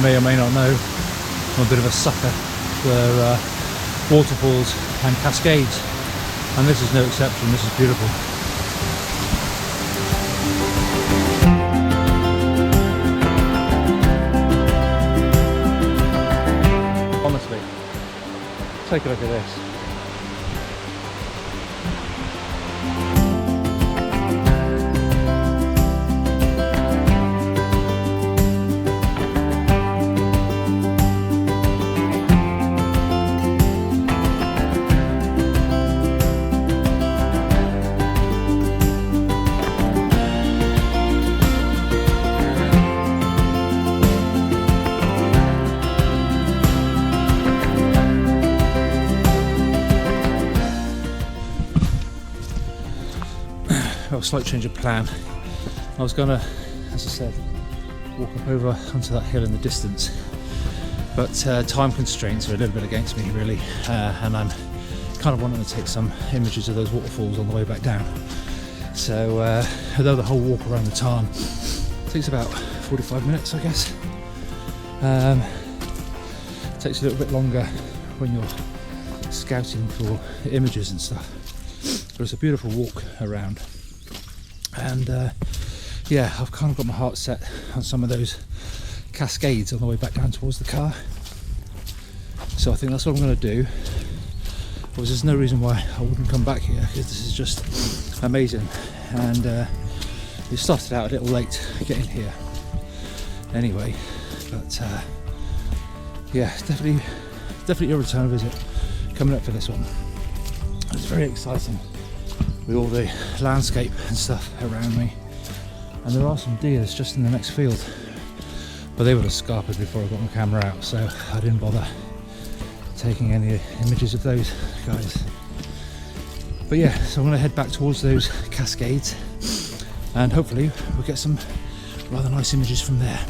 may or may not know, I'm a bit of a sucker for waterfalls and cascades, and this is no exception. This is beautiful. Honestly, take a look at this. A slight change of plan. I was gonna, as I said, walk up over onto that hill in the distance, but time constraints are a little bit against me really, and I'm kind of wanting to take some images of those waterfalls on the way back down. So although the whole walk around the tarn takes about 45 minutes, I guess, it takes a little bit longer when you're scouting for images and stuff, but it's a beautiful walk around. And yeah, I've kind of got my heart set on some of those cascades on the way back down towards the car, so I think that's what I'm going to do. Because there's no reason why I wouldn't come back here, because this is just amazing. And we started out a little late getting here anyway, but yeah, definitely a return visit coming up for this one. It's very exciting with all the landscape and stuff around me, and there are some deers just in the next field, but they would have scarpered before I got my camera out, so I didn't bother taking any images of those guys. But yeah, so I'm going to head back towards those cascades, and hopefully we'll get some rather nice images from there.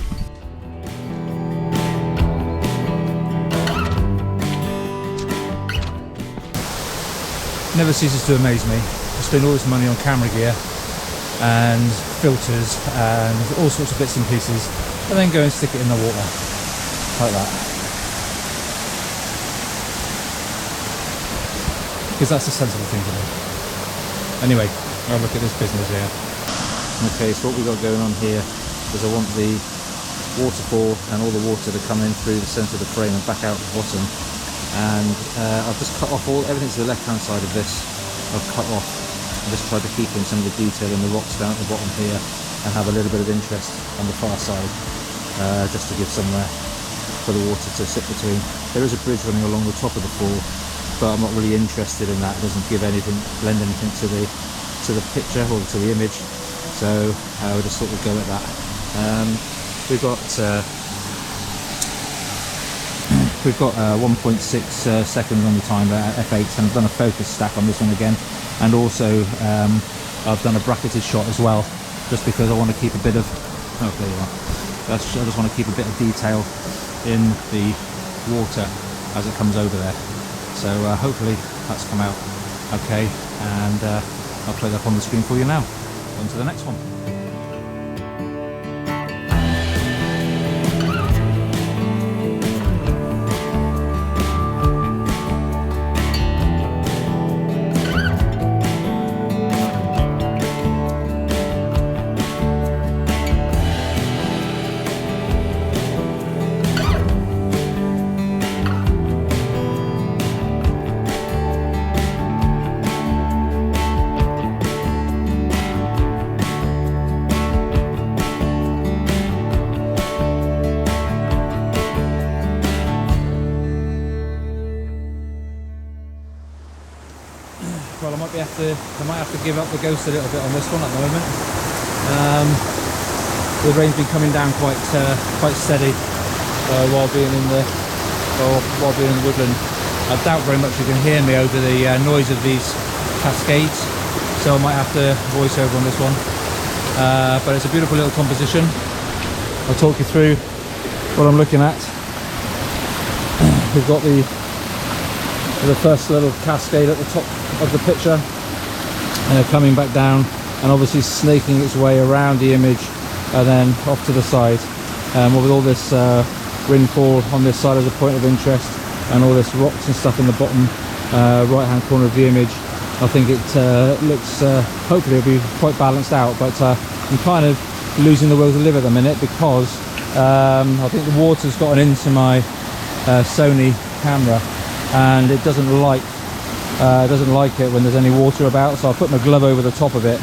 Never ceases to amaze me. I spend all this money on camera gear and filters and all sorts of bits and pieces, and then go and stick it in the water like that, because that's a sensible thing to do. Anyway, I'll look at this business here. Okay, so what we've got going on here is I want the waterfall and all the water to come in through the centre of the frame and back out the bottom, and I've just cut off everything to the left hand side of this. I've cut off and just tried to keep in some of the detail in the rocks down at the bottom here, and have a little bit of interest on the far side, just to give somewhere for the water to sit between. There is a bridge running along the top of the fall, but I'm not really interested in that. It doesn't give anything, lend anything to the picture or to the image, so I would just sort of go at that. We've got 1.6 seconds on the timer at f8, and I've done a focus stack on this one again, and also I've done a bracketed shot as well, just because I want to keep a bit of, oh there you are, I just want to keep a bit of detail in the water as it comes over there. So hopefully that's come out okay, and I'll play that up on the screen for you now. On to the next one. Well, I might have to give up the ghost a little bit on this one at the moment. The rain's been coming down quite steady while being in the woodland. I doubt very much you can hear me over the noise of these cascades, so I might have to voice over on this one. But it's a beautiful little composition. I'll talk you through what I'm looking at. We've got the first little cascade at the top of the picture, coming back down and obviously snaking its way around the image and then off to the side, with all this rainfall on this side of the point of interest, and all this rocks and stuff in the bottom right hand corner of the image. I think it looks, hopefully it'll be quite balanced out, but I'm kind of losing the will to live at the minute because I think the water's gotten into my Sony camera, and it doesn't like it when there's any water about, so I'll put my glove over the top of it,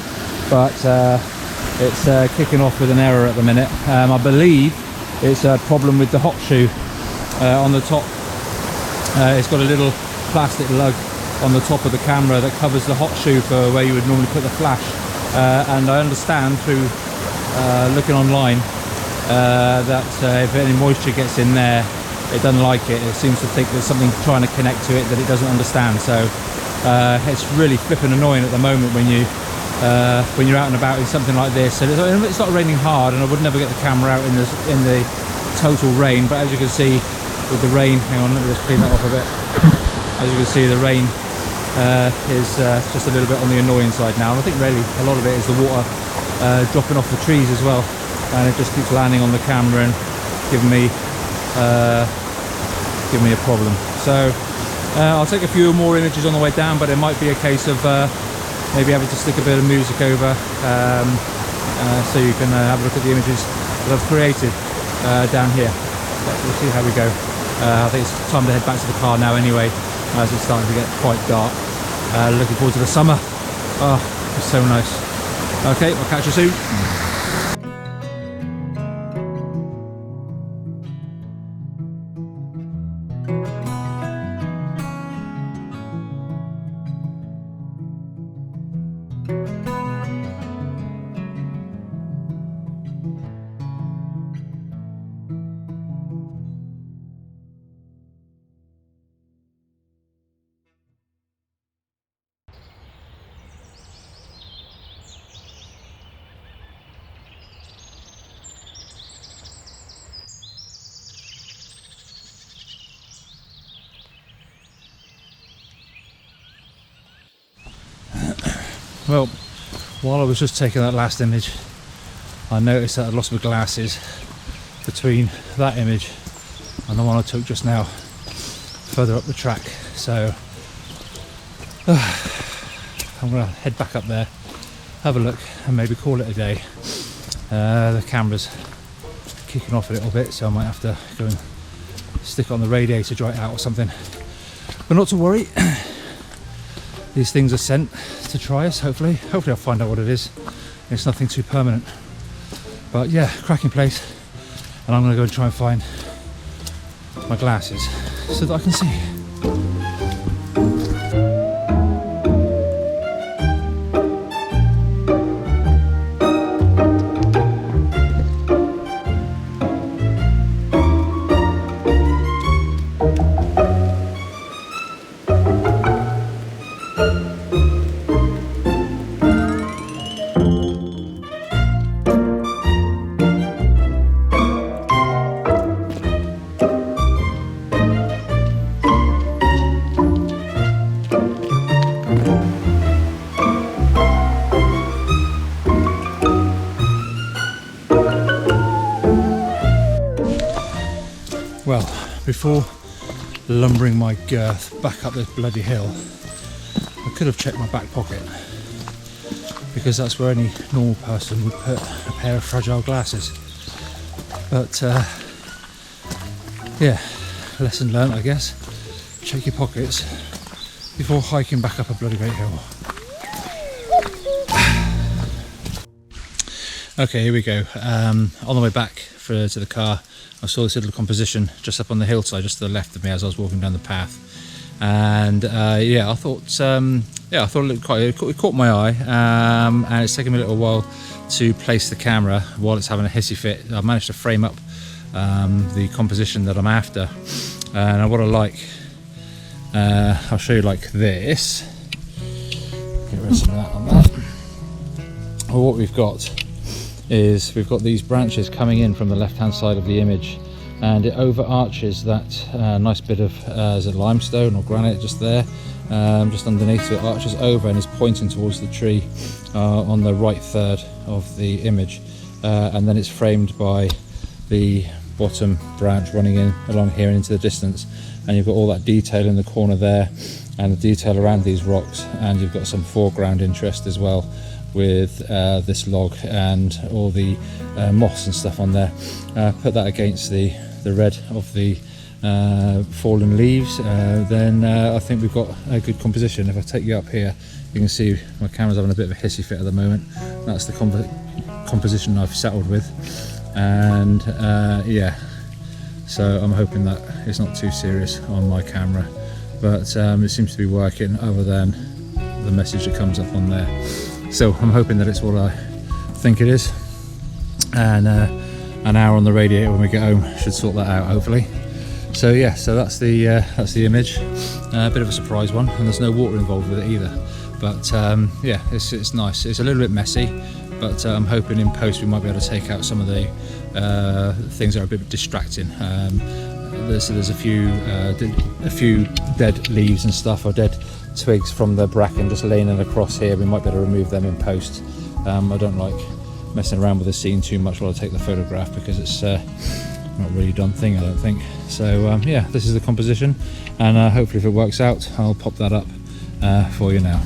but it's kicking off with an error at the minute. I believe it's a problem with the hot shoe on the top. It's got a little plastic lug on the top of the camera that covers the hot shoe for where you would normally put the flash, and I understand through looking online that if any moisture gets in there, it doesn't like it. It seems to think there's something trying to connect to it that it doesn't understand. So it's really flipping annoying at the moment when you're out and about in something like this. And it's not raining hard, and I would never get the camera out in the total rain, but as you can see with the rain, hang on, let me just clean that off a bit. As you can see, the rain is just a little bit on the annoying side now, and I think really a lot of it is the water dropping off the trees as well, and it just keeps landing on the camera and giving me a problem. So I'll take a few more images on the way down, but it might be a case of maybe having to stick a bit of music over so you can have a look at the images that I've created down here. But we'll see how we go. I think it's time to head back to the car now anyway, as it's starting to get quite dark. Looking forward to the summer. Oh, it's so nice. Okay, I'll catch you soon. Well, while I was just taking that last image, I noticed that I'd lost my glasses between that image and the one I took just now further up the track. So I'm going to head back up there, have a look, and maybe call it a day. The camera's kicking off a little bit, so I might have to go and stick it on the radiator, dry it out or something. But not to worry. These things are sent to try us, hopefully I'll find out what it is. It's nothing too permanent, but yeah, cracking place. And I'm going to go and try and find my glasses so that I can see. Well, before lumbering my girth back up this bloody hill, I could have checked my back pocket, because that's where any normal person would put a pair of fragile glasses. But yeah, lesson learnt, I guess. Check your pockets before hiking back up a bloody great hill. Okay, here we go. On the way back to the car, I saw this little composition just up on the hillside, just to the left of me as I was walking down the path, and yeah, I thought it looked it caught my eye, and it's taken me a little while to place the camera while it's having a hissy fit. I've managed to frame up the composition that I'm after, and what I like, I'll show you like this. Get rid of some of that on that. Well, what we've got is we've got these branches coming in from the left hand side of the image, and it overarches that nice bit of is it limestone or granite just there, just underneath, it arches over and is pointing towards the tree on the right third of the image, and then it's framed by the bottom branch running in along here and into the distance, and you've got all that detail in the corner there and the detail around these rocks, and you've got some foreground interest as well with this log and all the moss and stuff on there. Put that against the red of the fallen leaves, then I think we've got a good composition. If I take you up here, you can see my camera's having a bit of a hissy fit at the moment. That's the composition I've settled with, and yeah, so I'm hoping that it's not too serious on my camera, but it seems to be working other than the message that comes up on there. So I'm hoping that it's what I think it is, and an hour on the radiator when we get home should sort that out, hopefully. So yeah, so that's the image. A bit of a surprise one, and there's no water involved with it either. But yeah, it's nice. It's a little bit messy, but I'm hoping in post we might be able to take out some of the things that are a bit distracting. There's a few dead leaves and stuff, or dead twigs from the bracken just laying across here. We might be able to remove them in post. I don't like messing around with the scene too much while I take the photograph, because it's not really done thing, I don't think. So yeah, this is the composition, and hopefully if it works out, I'll pop that up for you now.